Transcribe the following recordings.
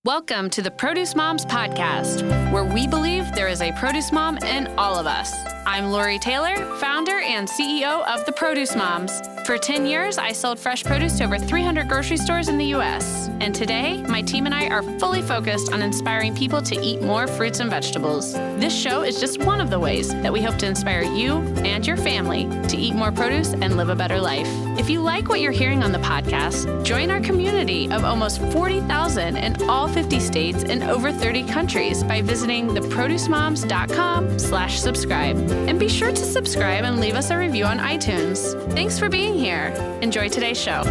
Welcome to the Produce Moms Podcast, where we believe there is a produce mom in all of us. I'm Lori Taylor, founder and CEO of the Produce Moms. For 10 years, I sold fresh produce to over 300 grocery stores in the U.S. And today, my team and I are fully focused on inspiring people to eat more fruits and vegetables. This show is just one of the ways that we hope to inspire you and your family to eat more produce and live a better life. If you like what you're hearing on the podcast, join our community of almost 40,000 in all 50 states and over 30 countries by visiting theproducemoms.com/subscribe. And be sure to subscribe and leave us a review on iTunes. Thanks for being here. Enjoy today's show.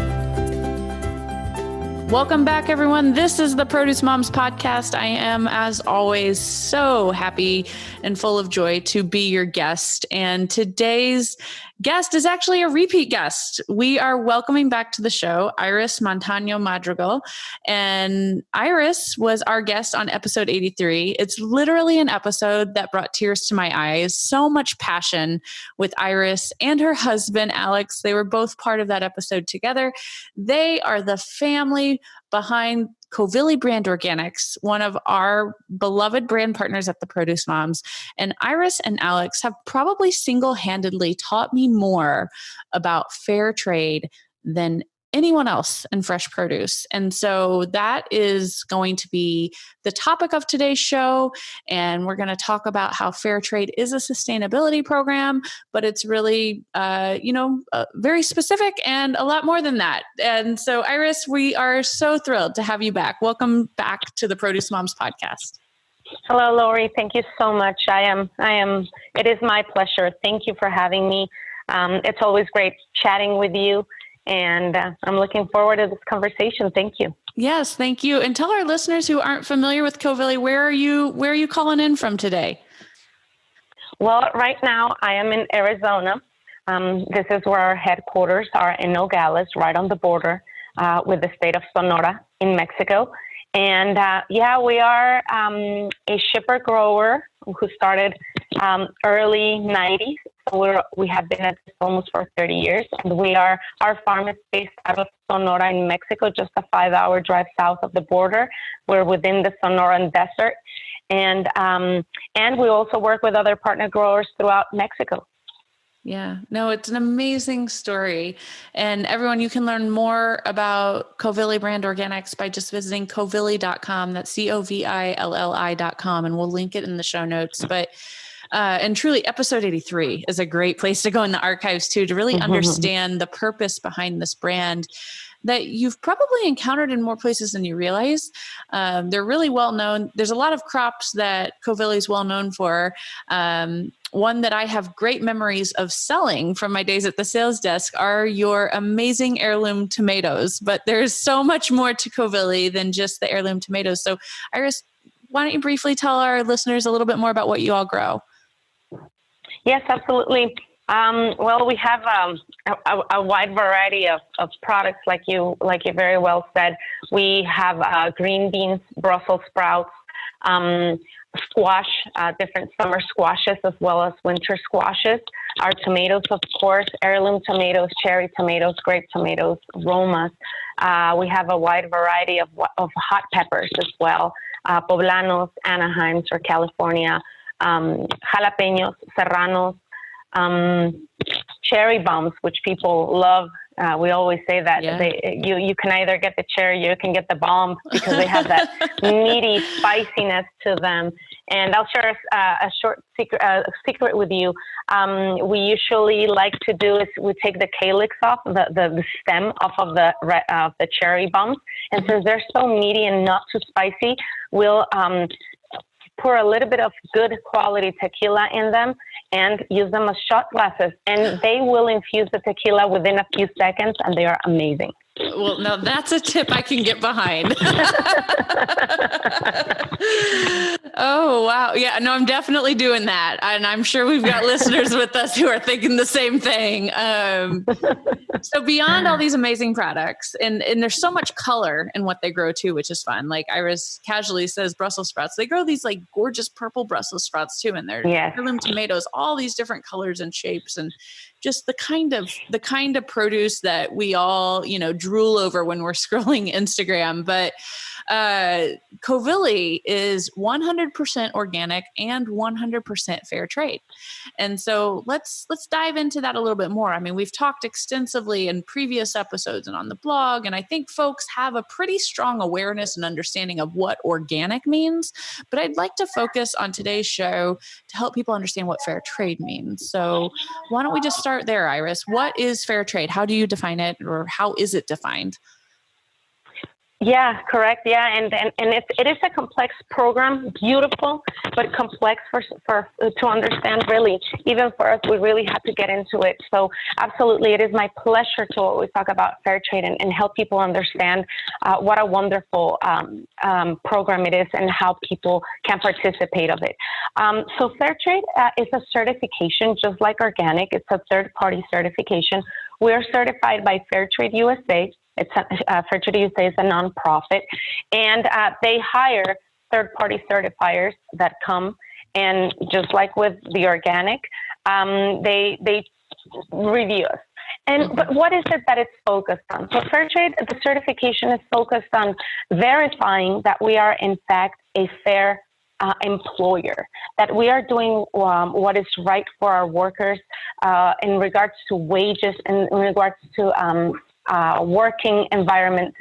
Welcome back, everyone. This is the Produce Moms Podcast. I am, as always, so happy and full of joy to be your guest. And today's guest is actually a repeat guest. We are welcoming back to the show Iris Montano Madrigal. And Iris was our guest on episode 83. It's literally an episode that brought tears to my eyes. So much passion with Iris and her husband, Alex. They were both part of that episode together. They are the family behind Covilli Brand Organics, one of our beloved brand partners at the Produce Moms. And Iris and Alex have probably single-handedly taught me more about fair trade than anyone else in fresh produce. And so that is going to be the topic of today's show. And we're going to talk about how fair trade is a sustainability program, but it's really, very specific and a lot more than that. And so Iris, we are so thrilled to have you back. Welcome back to the Produce Moms Podcast. Hello, Lori. Thank you so much. It is my pleasure. Thank you for having me. It's always great chatting with you. And I'm looking forward to this conversation. Thank you. Yes, thank you. And tell our listeners who aren't familiar with Covilli, where are you calling in from today? Well, right now I am in Arizona. This is where our headquarters are in Nogales, right on the border with the state of Sonora in Mexico. And we are a shipper grower who started early 90s. We have been at this almost for 30 years, and our farm is based out of Sonora in Mexico, just a 5-hour drive south of the border. We're within the Sonoran Desert, and we also work with other partner growers throughout Mexico. Yeah, no, it's an amazing story. And everyone, you can learn more about Covilli Brand Organics by just visiting covilli.com. That's COVILLI.com. And we'll link it in the show notes. But and truly, episode 83 is a great place to go in the archives too, to really understand the purpose behind this brand that you've probably encountered in more places than you realize. They're really well known. There's a lot of crops that Covilli is well known for. One that I have great memories of selling from my days at the sales desk are your amazing heirloom tomatoes. But there's so much more to Covilli than just the heirloom tomatoes. So Iris, why don't you briefly tell our listeners a little bit more about what you all grow? Yes, absolutely. Well, we have a wide variety of products, like you very well said. We have green beans, Brussels sprouts, squash, different summer squashes as well as winter squashes. Our tomatoes, of course, heirloom tomatoes, cherry tomatoes, grape tomatoes, Romas. We have a wide variety of hot peppers as well. Poblanos, anaheims for California, jalapenos, serranos, cherry bombs, which people love. We always say that you can either get the cherry or you can get the bomb because they have that meaty spiciness to them. And I'll share a short secret with you. We usually like to do is we take the calyx off, the stem off of the cherry bombs. And since they're so meaty and not too spicy, we'll pour a little bit of good quality tequila in them and use them as shot glasses. And they will infuse the tequila within a few seconds, and they are amazing. Well, now that's a tip I can get behind. Oh, wow. Yeah, no, I'm definitely doing that. And I'm sure we've got listeners with us who are thinking the same thing. So beyond all these amazing products, and there's so much color in what they grow too, which is fun. Like Iris casually says, Brussels sprouts. They grow these like gorgeous purple Brussels sprouts too, and they're heirloom tomatoes, all these different colors and shapes. And just the kind of produce that we all, drool over when we're scrolling Instagram. But Covilli is 100% organic and 100% fair trade. And so let's dive into that a little bit more. I mean, we've talked extensively in previous episodes and on the blog, and I think folks have a pretty strong awareness and understanding of what organic means. But I'd like to focus on today's show to help people understand what fair trade means. So why don't we just start there, Iris? What is fair trade? How do you define it, or how is it defined? Yeah, correct. Yeah, and it is a complex program, beautiful, but complex for to understand. Really, even for us, we really have to get into it. So, absolutely, it is my pleasure to always talk about fair trade and help people understand what a wonderful program it is and how people can participate of it. So, fair trade is a certification, just like organic. It's a third-party certification. We are certified by Fair Trade USA. Fair Trade USA is a nonprofit, and they hire third-party certifiers that come, and just like with the organic, they review us. And but what is it that it's focused on? So Fair Trade, the certification is focused on verifying that we are in fact a fair employer, that we are doing what is right for our workers in regards to wages, and in regards to working environment,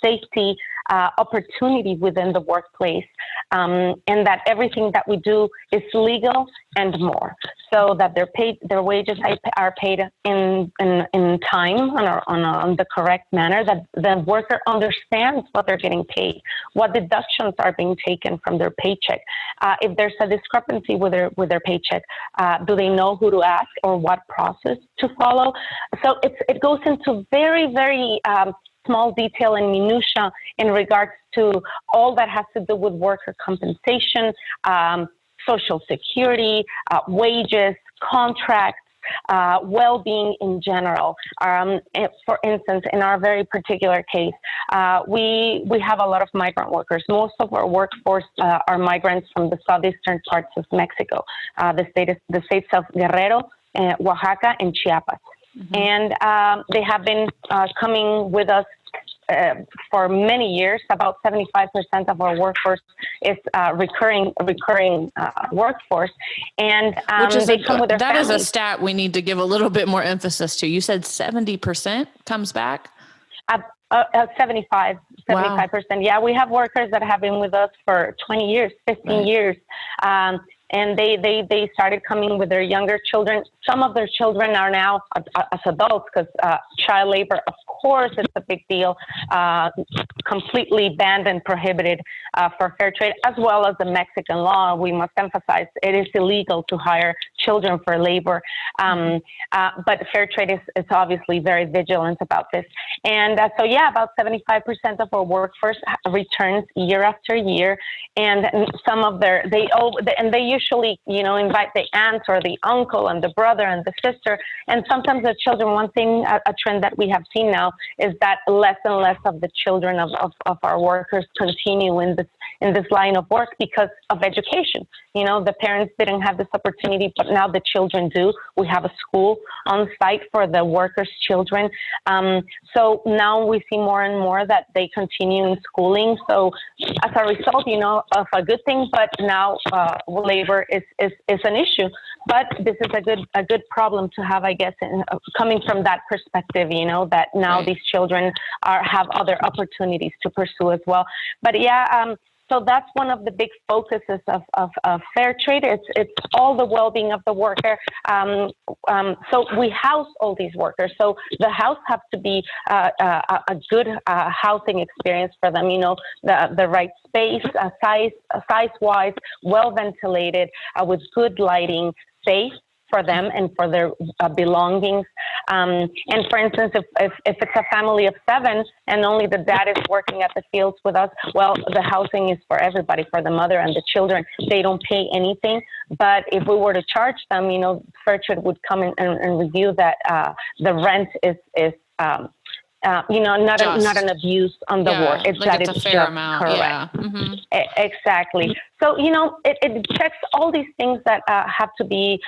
safety, opportunity within the workplace, and that everything that we do is legal and more, so that their wages are paid in time on the correct manner, that the worker understands what they're getting paid, what deductions are being taken from their paycheck. If there's a discrepancy with their paycheck, do they know who to ask or what process to follow? So it goes into very, very small detail and minutia in regards to all that has to do with worker compensation, social security, wages, contracts, well-being in general. For instance, in our very particular case, we have a lot of migrant workers. Most of our workforce are migrants from the southeastern parts of Mexico, the states of Guerrero, Oaxaca, and Chiapas. Mm-hmm. And they have been coming with us for many years. About 75% of our workforce is recurring workforce, and which is they come with their families. Is a stat we need to give a little bit more emphasis to. You said 70% comes back. 75%. Wow. Yeah, we have workers that have been with us for 20 years, 15 years. And they started coming with their younger children. Some of their children are now as adults, because child labor, of course, is a big deal, completely banned and prohibited for fair trade, as well as the Mexican law. We must emphasize it is illegal to hire children for labor. But fair trade is obviously very vigilant about this. And so, yeah, about 75% of our workforce returns year after year. And some of they usually, invite the aunt or the uncle and the brother and the sister, and sometimes the children. One thing, a trend that we have seen now is that less and less of the children of our workers continue in this line of work because of education. The parents didn't have this opportunity, but now the children do. We have a school on site for the workers' children. So now we see more and more that they continue in schooling. So as a result, of a good thing, but now labor is an issue. But this is a good problem to have, I guess, coming from that perspective, that now these children have other opportunities to pursue as well. But yeah, so that's one of the big focuses of fair trade. It's all the well-being of the worker. So we house all these workers. So the house has to be a good housing experience for them. The right space, size-wise, well ventilated, with good lighting, safe for them and for their belongings. And for instance, if it's a family of 7 and only the dad is working at the fields with us, well, the housing is for everybody, for the mother and the children. They don't pay anything. But if we were to charge them, Fair Trade would come in and review that the rent is not an abuse on the work. It's like it's a fair amount. Correct. Yeah. Mm-hmm. Exactly. So, it checks all these things that have to be,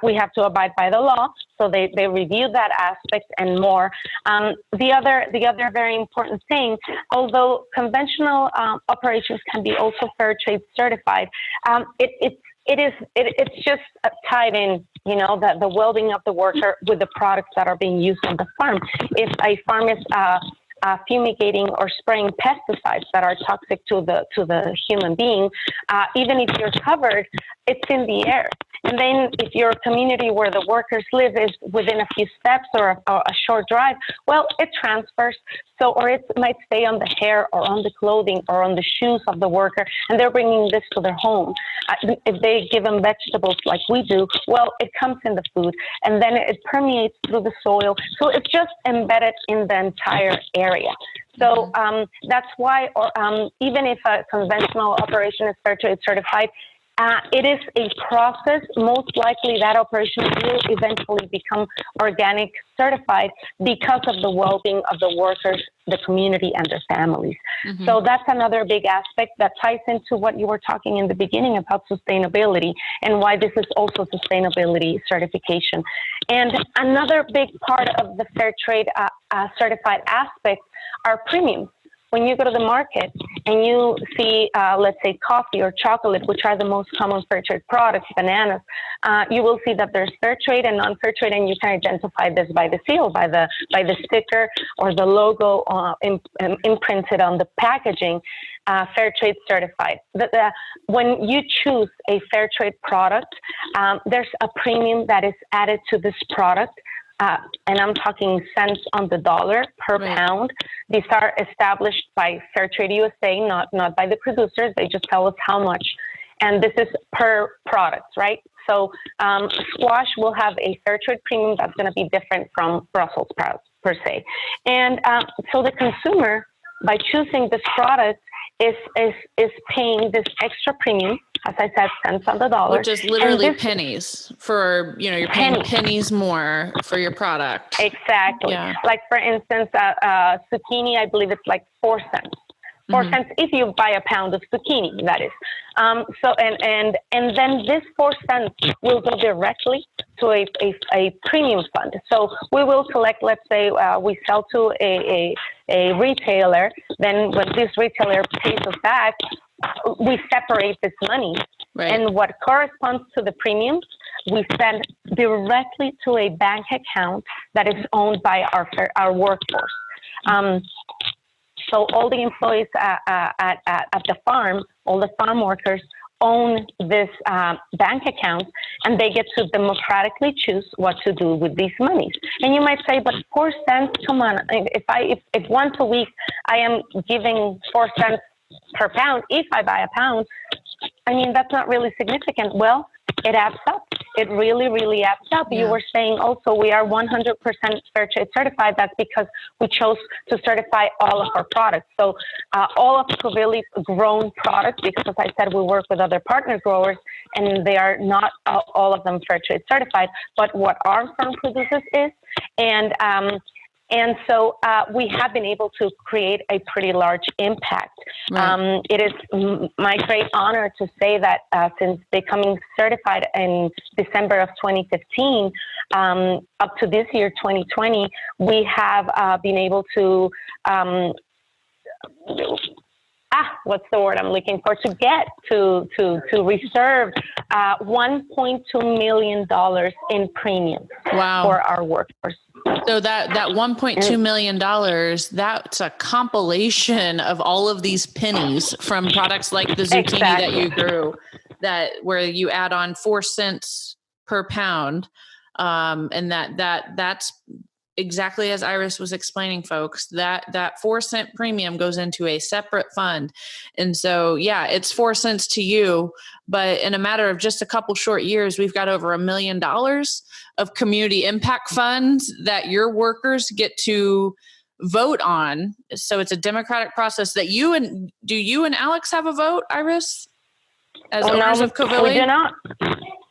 we have to abide by the law. So they review that aspect and more. The other very important thing, although conventional operations can be also fair trade certified, it's just tied in, the well-being of the worker with the products that are being used on the farm. If a farm is fumigating or spraying pesticides that are toxic to the human being, even if you're covered, it's in the air. And then if your community where the workers live is within a few steps or a short drive, well, it transfers. So, or it might stay on the hair or on the clothing or on the shoes of the worker, and they're bringing this to their home. If they give them vegetables like we do, well, it comes in the food, and then it permeates through the soil. So it's just embedded in the entire area. So that's why, even if a conventional operation is fair trade certified, it is a process. Most likely that operation will eventually become organic certified because of the well-being of the workers, the community, and their families. Mm-hmm. So that's another big aspect that ties into what you were talking in the beginning about sustainability and why this is also sustainability certification. And another big part of the fair trade certified aspect are premiums. When you go to the market and you see, let's say, coffee or chocolate, which are the most common fair trade products, bananas, you will see that there's fair trade and non-fair trade, and you can identify this by the seal, by the sticker or the logo imprinted on the packaging. Fair trade certified. When you choose a fair trade product, there's a premium that is added to this product. And I'm talking cents on the dollar per pound. These are established by Fair Trade USA, not by the producers. They just tell us how much. And this is per product, right? So squash will have a fair trade premium that's going to be different from Brussels sprouts per se. And so the consumer, by choosing this product, is paying this extra premium, as I said, cents on the dollar. Which is literally pennies for, you're paying pennies more for your product. Exactly. Yeah. Like, for instance, zucchini, I believe it's like 4 cents. 4 cents if you buy a pound of zucchini, that is. So and then this 4 cents will go directly to a premium fund. So we will collect, let's say we sell to a retailer, then when this retailer pays us back, we separate this money. Right. And what corresponds to the premiums, we send directly to a bank account that is owned by our workforce. So all the employees at the farm, all the farm workers own this bank account, and they get to democratically choose what to do with these monies. And you might say, but 4 cents, come on, if once a week I am giving 4 cents per pound, if I buy a pound, I mean, that's not really significant. Well, it adds up. It really, really adds up. Yeah. You were saying also we are 100% fair trade certified. That's because we chose to certify all of our products. So all of Covilli's grown products, because as I said, we work with other partner growers, and they are not all of them fair trade certified, but what our farm produces is. And so we have been able to create a pretty large impact. Right. It is my great honor to say that since becoming certified in December of 2015, up to this year, 2020, we have been able to what's the word I'm looking for? To get to reserve $1.2 million in premiums for our workforce. So that $1.2 million, that's a compilation of all of these pennies from products like the zucchini that you grew, where you add on 4 cents per pound. And that's exactly as Iris was explaining, folks, that 4 cent premium goes into a separate fund. And so, yeah, it's 4 cents to you, but in a matter of just a couple short years, we've got over $1 million of community impact funds that your workers get to vote on. So it's a democratic process that you and Alex have a vote, Iris? As owners of Covilli? We do not.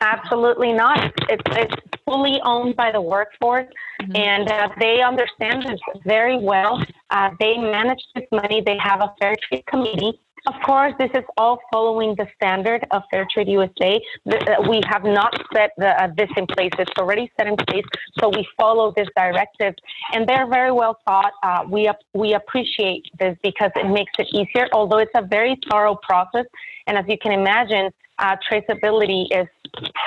Absolutely not. It's fully owned by the workforce, and they understand this very well. They manage this money. They have a fair trade committee. Of course, this is all following the standard of Fair Trade USA. We have not set this in place. It's already set in place, so we follow this directive, and they're very well thought. We appreciate this because it makes it easier, although it's a very thorough process. And as you can imagine, traceability is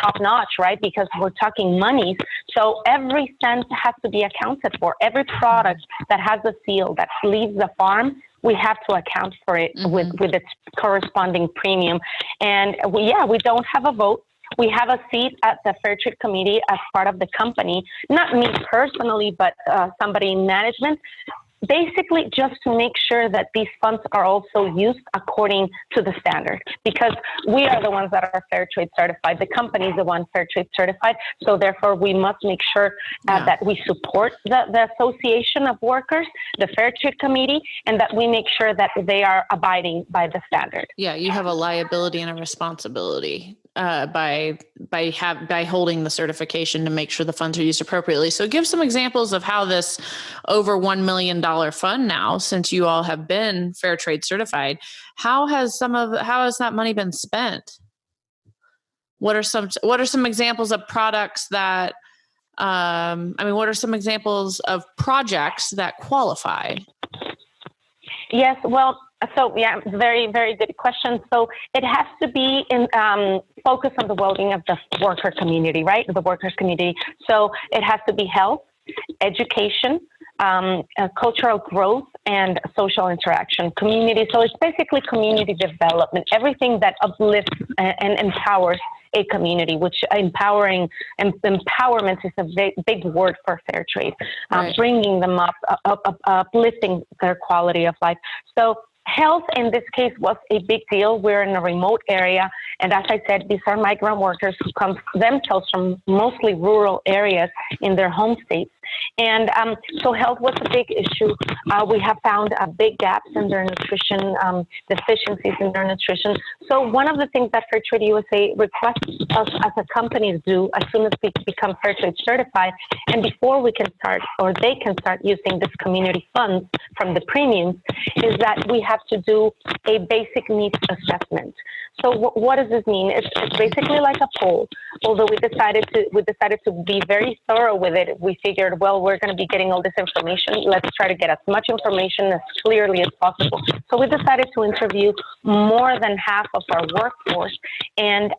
top-notch, right? Because we're talking monies. So every cent has to be accounted for. Every product that has a seal that leaves the farm, we have to account for it with its corresponding premium. And we don't have a vote. We have a seat at the Fair Trade Committee as part of the company, not me personally, but somebody in management, basically just to make sure that these funds are also used according to the standard, because we are the ones that are Fair Trade certified. The company is the one Fair Trade certified. So therefore, we must make sure that we support the Association of Workers, the Fair Trade Committee, and that we make sure that they are abiding by the standard. Yeah, you have a liability and a responsibility by holding the certification to make sure the funds are used appropriately. So give some examples of how this over $1 million fund now, since you all have been Fair Trade certified, how has that money been spent? What are some examples of products that, what are some examples of projects that qualify? Yes, well, so yeah, very, very good question. So it has to be focus on the well-being of the worker community, right? The workers community. So it has to be health, education, cultural growth, and social interaction, community. So it's basically community development, everything that uplifts and empowers a community, which empowerment is a big word for fair trade, right. Bringing them up, uplifting their quality of life. So health in this case was a big deal. We're in a remote area. And as I said, these are migrant workers who come themselves from mostly rural areas in their home states. And so health was a big issue. We have found big gaps in their nutrition, deficiencies in their nutrition. So one of the things that Fair Trade USA requests us as a company to do as soon as we become Fair Trade certified, and before we can start, or they can start using this community funds from the premiums, is that we have to do a basic needs assessment. So what does this mean? It's basically like a poll. Although we decided to be very thorough with it. We figured, well, we're going to be getting all this information. Let's try to get as much information as clearly as possible. So we decided to interview more than half of our workforce, and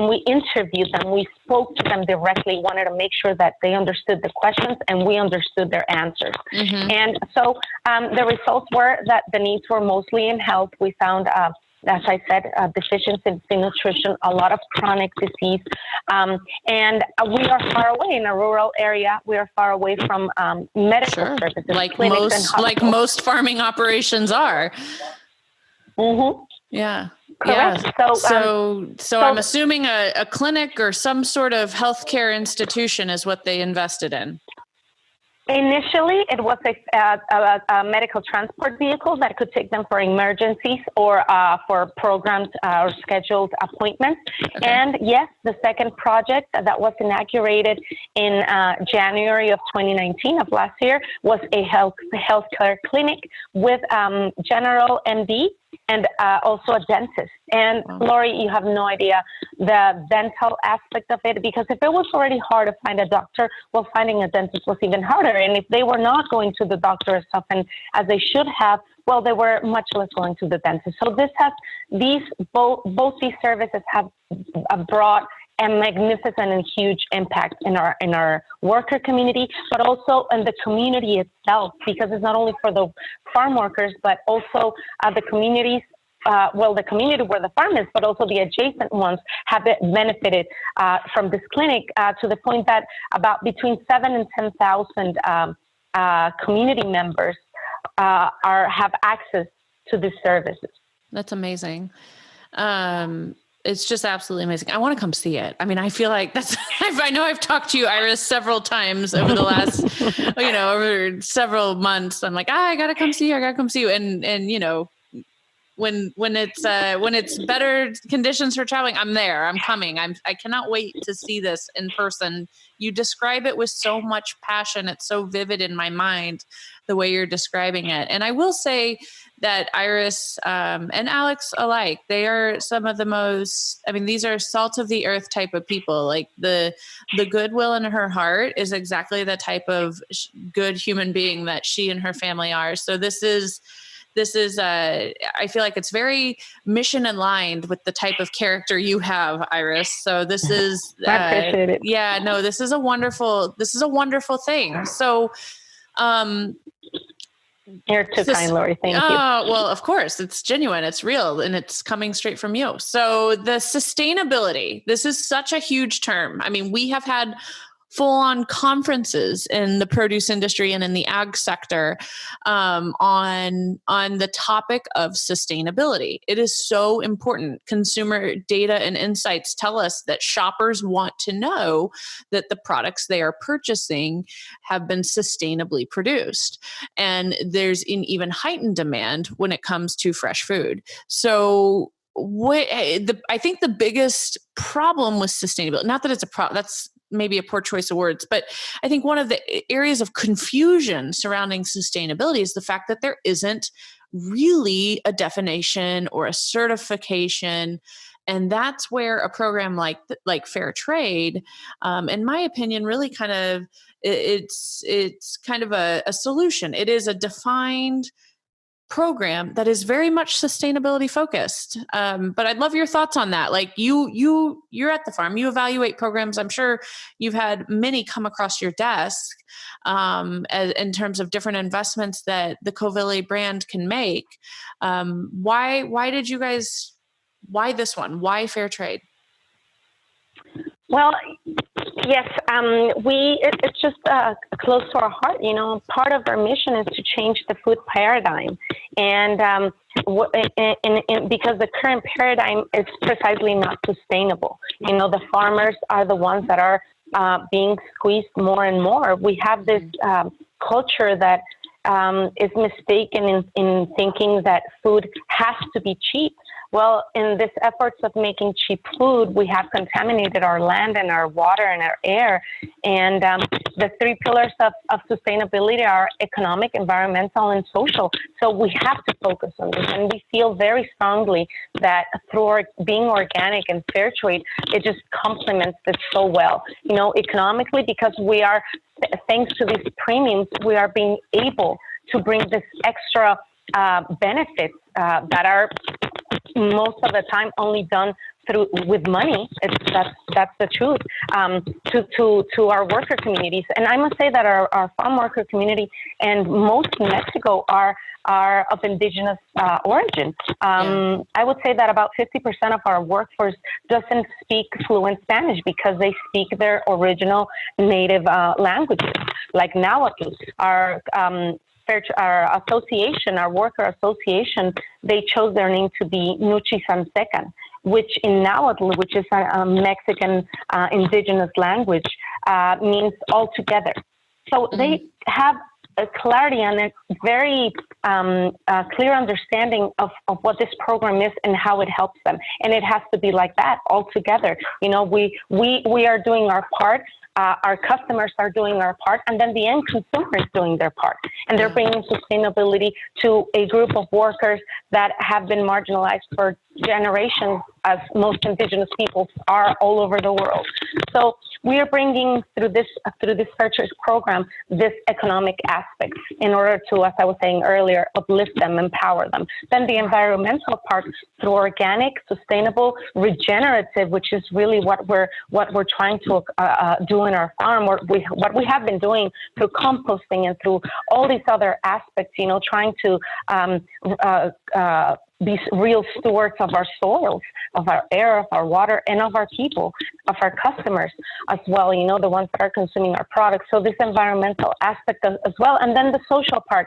we interviewed them. We spoke to them directly. Wanted to make sure that they understood the questions and we understood their answers. Mm-hmm. And so the results were that the needs were mostly in health. We found as I said, deficiency in nutrition, a lot of chronic disease. And we are far away in a rural area. We are far away from medical services, like most farming operations are. Mm-hmm. Yeah. Correct. Yeah. So I'm assuming a clinic or some sort of healthcare institution is what they invested in. Initially, it was a medical transport vehicle that could take them for emergencies or for programs or scheduled appointments. Okay. And yes, the second project that was inaugurated in January of 2019 of last year was a healthcare clinic with general MD and also a dentist. And Lori, you have no idea the dental aspect of it, because if it was already hard to find a doctor, well, finding a dentist was even harder. And if they were not going to the doctor as often as they should have, well, they were much less going to the dentist. So both these services have brought a magnificent and huge impact in our worker community, but also in the community itself, because it's not only for the farm workers, but also the communities. The community where the farm is, but also the adjacent ones have benefited from this clinic to the point that about between 7,000 and 10,000 community members have access to these services. That's amazing. It's just absolutely amazing. I want to come see it. I mean, I feel like I know I've talked to you, Iris, several times over the last, over several months. I'm like, I got to come see you. I got to come see you. And, when it's better conditions for traveling, I'm there. I'm coming. I cannot wait to see this in person. You describe it with so much passion. It's so vivid in my mind, the way you're describing it. And I will say that Iris and Alex alike, they are some of the most, I mean, these are salt of the earth type of people. Like the goodwill in her heart is exactly the type of good human being that she and her family are. So this is I feel like it's very mission aligned with the type of character you have, Iris. So this is, I appreciate it. Yeah, no, this is a wonderful thing. So, you're too kind, Lori. Thank you. Well, of course, it's genuine, it's real, and it's coming straight from you. So the sustainability, this is such a huge term. I mean, we have had full-on conferences in the produce industry and in the ag sector on the topic of sustainability. It is so important. Consumer data and insights tell us that shoppers want to know that the products they are purchasing have been sustainably produced. And there's an even heightened demand when it comes to fresh food. So I think the biggest problem with sustainability, not that it's a problem, that's maybe a poor choice of words, but I think one of the areas of confusion surrounding sustainability is the fact that there isn't really a definition or a certification. And that's where a program like Fair Trade, in my opinion, really kind of, it's kind of a solution. It is a defined program that is very much sustainability focused. But I'd love your thoughts on that. Like you're at the farm, you evaluate programs. I'm sure you've had many come across your desk in terms of different investments that the Covilli brand can make. Why did you guys, why this one? Why Fair Trade? Well, yes, it's just close to our heart. You know, part of our mission is to change the food paradigm, and because the current paradigm is precisely not sustainable. You know, the farmers are the ones that are being squeezed more and more. We have this culture that is mistaken in thinking that food has to be cheap. Well, in this efforts of making cheap food, we have contaminated our land and our water and our air. And the three pillars of sustainability are economic, environmental, and social. So we have to focus on this. And we feel very strongly that through being organic and fair trade, it just complements this so well. You know, economically, because we are, thanks to these premiums, we are being able to bring this extra benefits that are most of the time only done with money. That's the truth, to our worker communities. And I must say that our farm worker community and most in Mexico are of indigenous origin. I would say that about 50% of our workforce doesn't speak fluent Spanish because they speak their original native languages, like Nahuatl. Our association, our worker association, they chose their name to be Nuchi Sansecan, which in Nahuatl, which is a Mexican indigenous language, means all together. So they have a clarity and a very clear understanding of what this program is and how it helps them. And it has to be like that, all together. You know, we are doing our part. Our customers are doing our part, and then the end consumer is doing their part. And they're bringing sustainability to a group of workers that have been marginalized for generations, as most indigenous peoples are all over the world. So we are bringing through this Fair Trade program this economic aspect in order to, as I was saying earlier, uplift them, empower them. Then the environmental part through organic, sustainable, regenerative, which is really what we're trying to do in our farm, or what we have been doing through composting and through all these other aspects. You know, trying to be real stewards of our soils, of our air, of our water, and of our people, of our customers as well, you know, the ones that are consuming our products. So this environmental aspect as well. And then the social part.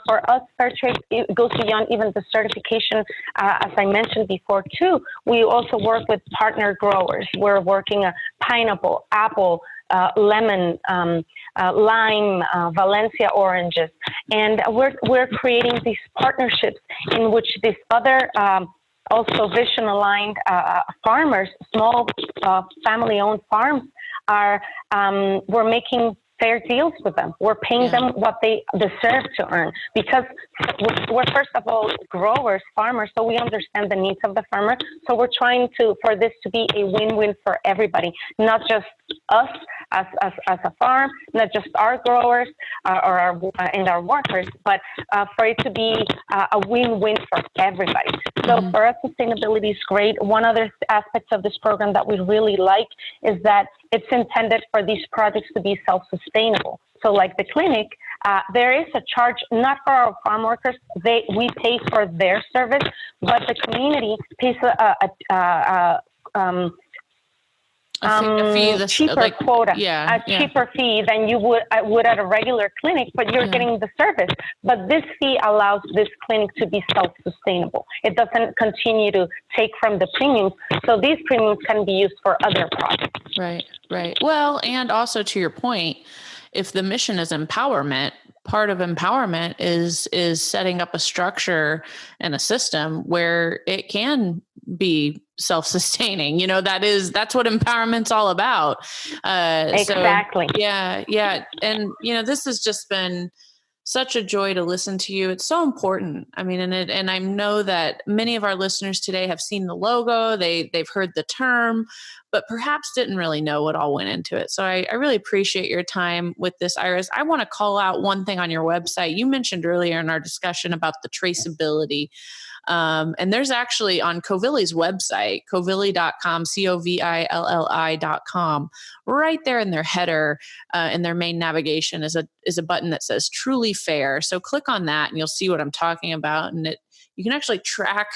For us, Fair Trade, it goes beyond even the certification. As I mentioned before, too, we also work with partner growers. We're working pineapple, apple, lemon, lime, Valencia oranges. And we're creating these partnerships in which these other also vision-aligned farmers, small family-owned farms, we're making fair deals with them. We're paying them what they deserve to earn, because we're first of all growers, farmers, so we understand the needs of the farmer. So we're trying for this to be a win-win for everybody, not just us as a farm, not just our growers and our workers, but for it to be a win-win for everybody. So for us, sustainability is great. One other aspect of this program that we really like is that it's intended for these projects to be self-sustainable. So like the clinic, there is a charge, not for our farm workers. We pay for their service, but the community pays a fee, cheaper quota, cheaper fee than you would at a regular clinic, but you're getting the service. But this fee allows this clinic to be self-sustainable. It doesn't continue to take from the premiums. So these premiums can be used for other projects. Right. Well, and also to your point, if the mission is empowerment, part of empowerment is setting up a structure and a system where it can be self-sustaining. That's what empowerment's all about. Exactly. So, yeah. And, this has just been such a joy to listen to you. It's so important. I mean, and I know that many of our listeners today have seen the logo, they've heard the term, but perhaps didn't really know what all went into it. So I really appreciate your time with this, Iris. I want to call out one thing on your website. You mentioned earlier in our discussion about the traceability. And there's actually on Covilli's website, covilli.com, COVILLI.com, right there in their header, in their main navigation is a button that says Truly Fair. So click on that and you'll see what I'm talking about. And you can actually track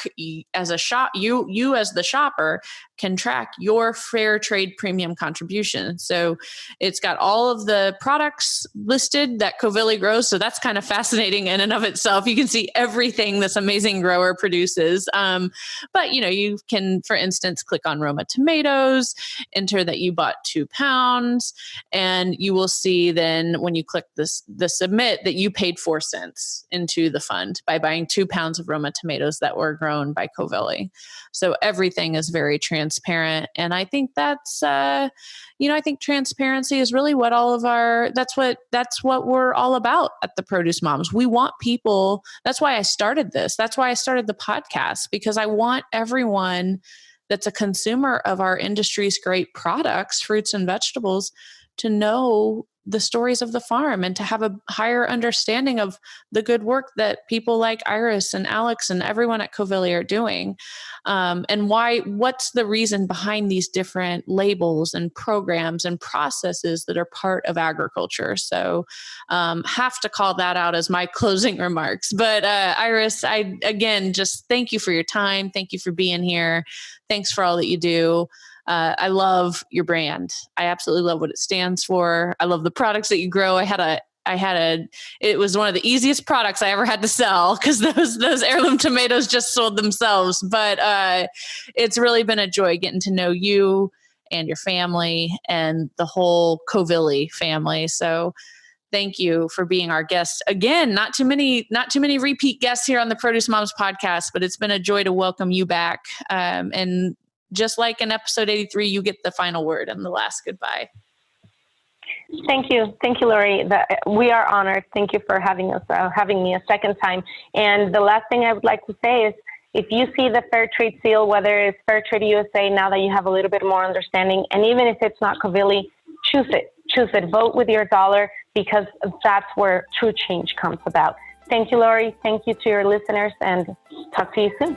as a shop, you as the shopper can track your fair trade premium contribution. So it's got all of the products listed that Covilli grows. So that's kind of fascinating in and of itself. You can see everything this amazing grower produces. But you can, for instance, click on Roma tomatoes, enter that you bought 2 pounds, and you will see then when you click the submit that you paid 4 cents into the fund by buying 2 pounds of Roma tomatoes that were grown by Covilli. So everything is very transparent. And I think that's, I think transparency is really what that's what we're all about at the Produce Moms. We want people, that's why I started this. That's why I started the podcast, because I want everyone that's a consumer of our industry's great products, fruits and vegetables, to know the stories of the farm and to have a higher understanding of the good work that people like Iris and Alex and everyone at Covilli are doing. And what's the reason behind these different labels and programs and processes that are part of agriculture. So have to call that out as my closing remarks. But Iris, I, again, just thank you for your time. Thank you for being here. Thanks for all that you do. I love your brand. I absolutely love what it stands for. I love the products that you grow. It was one of the easiest products I ever had to sell, because those heirloom tomatoes just sold themselves. But it's really been a joy getting to know you and your family and the whole Covilli family. So thank you for being our guest again. Not too many repeat guests here on the Produce Moms podcast, but it's been a joy to welcome you back. And just like in episode 83, you get the final word and the last goodbye. Thank you, Lori. We are honored. Thank you for having me a second time. And the last thing I would like to say is, if you see the Fair Trade seal, whether it's Fair Trade USA, now that you have a little bit more understanding, and even if it's not Covilli, choose it. Vote with your dollar, because that's where true change comes about. Thank you, Lori. Thank you to your listeners, and talk to you soon.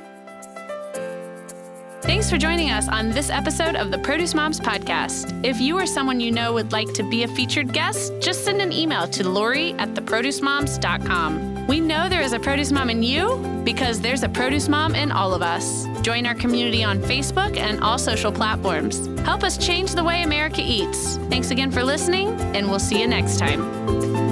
Thanks for joining us on this episode of the Produce Moms podcast. If you or someone you know would like to be a featured guest, just send an email to lori@theproducemoms.com. We know there is a produce mom in you, because there's a produce mom in all of us. Join our community on Facebook and all social platforms. Help us change the way America eats. Thanks again for listening, and we'll see you next time.